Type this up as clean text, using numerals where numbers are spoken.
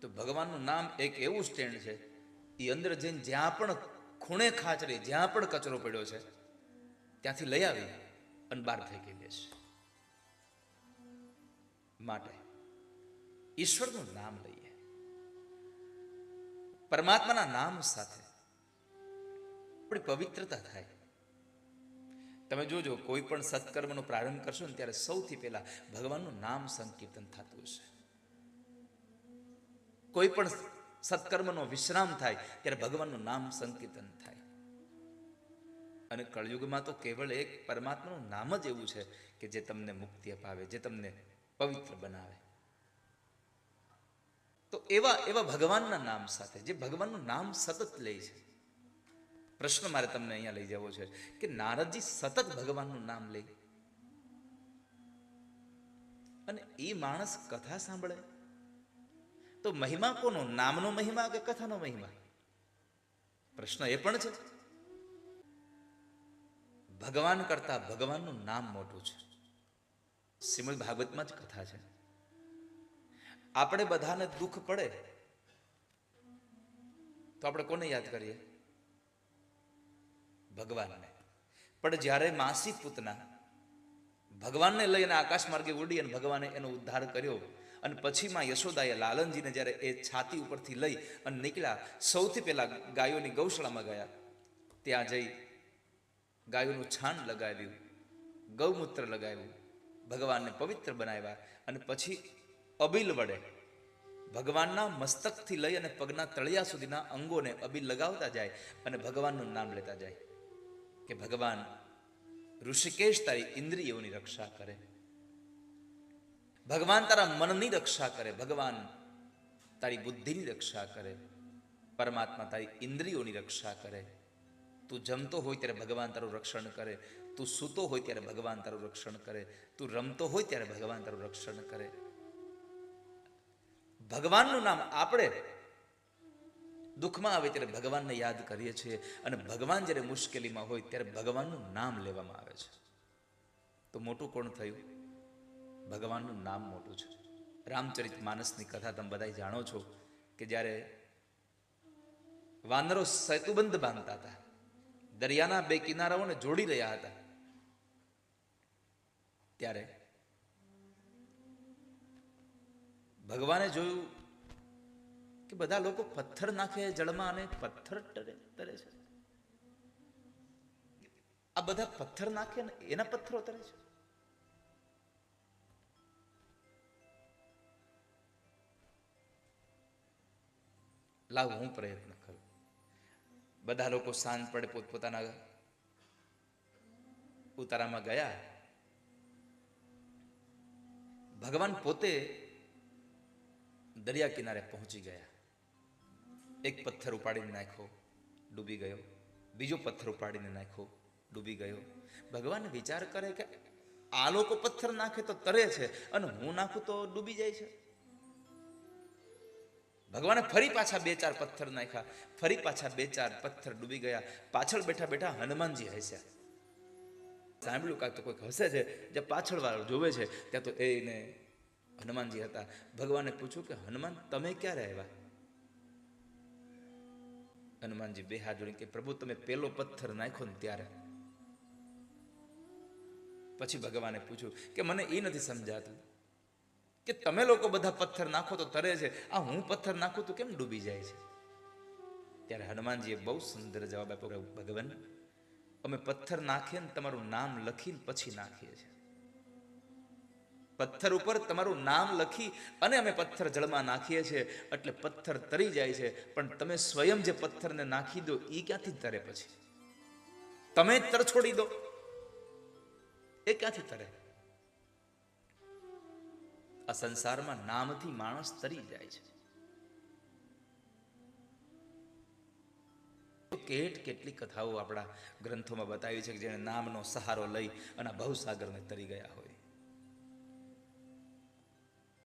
તો ભગવાનનું નામ એક એવું સ્ટેન્ડ છે, એ અંદર જઈને જ્યાં પણ ખૂણે ખાચરે, જ્યાં પણ કચરો પડ્યો છે ત્યાંથી લઈ આવી અને બહાર ફેંકી દે છે. માટે ઈશ્વરનું નામ લઈએ, પરમાત્માના નામ સાથે આપણી પવિત્રતા થાય. તમે જોજો, કોઈ પણ સત્કર્મનો પ્રારંભ કરશો ને ત્યારે સૌથી પહેલા ભગવાનનું નામ સંકીર્તન થતું હશે. કોઈ પણ સત્કર્મનો વિશ્રામ થાય ત્યારે ભગવાનનું નામ સંકીર્તન થાય. અને કળયુગમાં તો કેવળ એક પરમાત્માનું નામ જ એવું છે કે જે તમને મુક્તિ અપાવે, જે તમને પવિત્ર બનાવે. તો એવા એવા ભગવાનના નામ સાથે જે ભગવાનનું નામ સતત લે છે. પ્રશ્ન મારે તમને અહીંયા લઈ જવો છે કે નારદજી સતત ભગવાનનું નામ લે અને એ માણસ કથા સાંભળે તો મહિમા કોનો? નામનો મહિમા કે કથાનો મહિમા? પ્રશ્ન એ પણ છે. ભગવાન કરતા ભગવાનનું નામ મોટું છે. શ્રીમદ ભાગવતમાં જ કથા છે. આપણે બધાને દુઃખ પડે તો આપણે કોને યાદ કરીએ? ભગવાનને. પણ જ્યારે માસી પૂતના ભગવાનને લઈને આકાશ માર્ગે ઉડી અને ભગવાને એનો ઉદ્ધાર કર્યો અને પછી માં યશોદાએ લાલનજીને જ્યારે એ છાતી ઉપરથી લઈ અને નીકળ્યા, સૌથી પહેલા ગાયોની ગૌશાળામાં ગયા. ત્યાં જઈ ગાયોનું છાણ લગાવ્યું, ગૌમૂત્ર લગાવ્યું, ભગવાનને પવિત્ર બનાવ્યા અને પછી અબીલ વડે ભગવાનના મસ્તકથી લઈ અને પગના તળિયા સુધીના અંગોને અબીલ લગાવતા જાય અને ભગવાનનું નામ લેતા જાય કે ભગવાન ઋષિકેશ તારી ઇન્દ્રિયોની રક્ષા કરે, ભગવાન તારા મનની રક્ષા કરે, ભગવાન તારી બુદ્ધિની રક્ષા કરે, પરમાત્મા તારી ઇન્દ્રિયોની રક્ષા કરે. તું જમતો હોય ત્યારે ભગવાન તારું રક્ષણ કરે, તું સૂતો હોય ત્યારે ભગવાન તારું રક્ષણ કરે, તું રમતો હોય ત્યારે ભગવાન તારું રક્ષણ કરે. ભગવાનનું નામ આપણે દુઃખમાં આવે ત્યારે ભગવાનને યાદ કરીએ છીએ અને ભગવાન જ્યારે મુશ્કેલીમાં હોય ત્યારે ભગવાનનું નામ લેવામાં આવે છે. તો મોટું કોણ થયું? ભગવાનનું નામ મોટું છે. રામચરિત માનસની કથા તમે બધા જાણો છો કે જ્યારે વાનરો સેતુબંધ બાંધતા હતા, દરિયાના બે કિનારાઓને જોડી રહ્યા હતા, ત્યારે ભગવાને જોયું કે બધા લોકો પથ્થર નાખે જળમાં અને પથ્થર તરે છે. આ બધા પથ્થર નાખે ને એના પથ્થરો તરે છે. લાવ હું પ્રયત્ન કરું. બધા લોકો સાંજ પડે પોતપોતાના ઉતારામાં ગયા. ભગવાન પોતે દરિયા કિનારે પહોંચી ગયા. એક પથ્થર ઉપાડીને નાખ્યો, ડૂબી ગયો. બીજો પથ્થર ઉપાડીને નાખ્યો, ડૂબી ગયો. ભગવાન વિચાર કરે કે આ લોકો પથ્થર નાખે તો તરે છે અને હું નાખું તો ડૂબી જાય છે. ભગવાને ફરી પાછા 2-4 પથ્થર નાખ્યા, ફરી પાછા 2-4 પથ્થર ડૂબી ગયા. પાછળ બેઠા બેઠા હનુમાનજી હસ્યા. સાંભળ્યું કાંક તો કોઈક હસે છે, જે પાછળ વાળો જોવે છે ત્યાં તો એને હનુમાનજી હતા. ભગવાને પૂછ્યું કે હનુમાન તમે ક્યારે આવ્યા? હનુમાનજી બે હાથ જોડીને કે પ્રભુ તમે પેલો પથ્થર નાખ્યો ને ત્યારે. પછી ભગવાને પૂછ્યું કે મને એ નથી સમજાતું કે તમે લોકો બધા પથ્થર નાખો તો તરે છે, આ હું પથ્થર નાખું તો કેમ ડૂબી જાય છે? ત્યારે હનુમાનજીએ બહુ સુંદર જવાબ આપ્યો, ભગવાન અમે પથ્થર નાખીએ ને તમારું નામ લખીને પછી નાખીએ છીએ. પથ્થર ઉપર તમારું નામ લખી અને અમે પથ્થર જળમાં નાખીએ છીએ એટલે પથ્થર તરી જાય છે, પણ તમે સ્વયં જે પથ્થરને નાખી દો એ ક્યાંથી તરે? પછી તમે તર છોડી દો એ ક્યાંથી તરે? આ સંસારમાં નામથી માણસ તરી જાય છે. કેટલી કથાઓ આપણા ગ્રંથોમાં બતાવી છે કે જેને નામનો સહારો લઈ અને ભવસાગરને તરી ગયા હોય.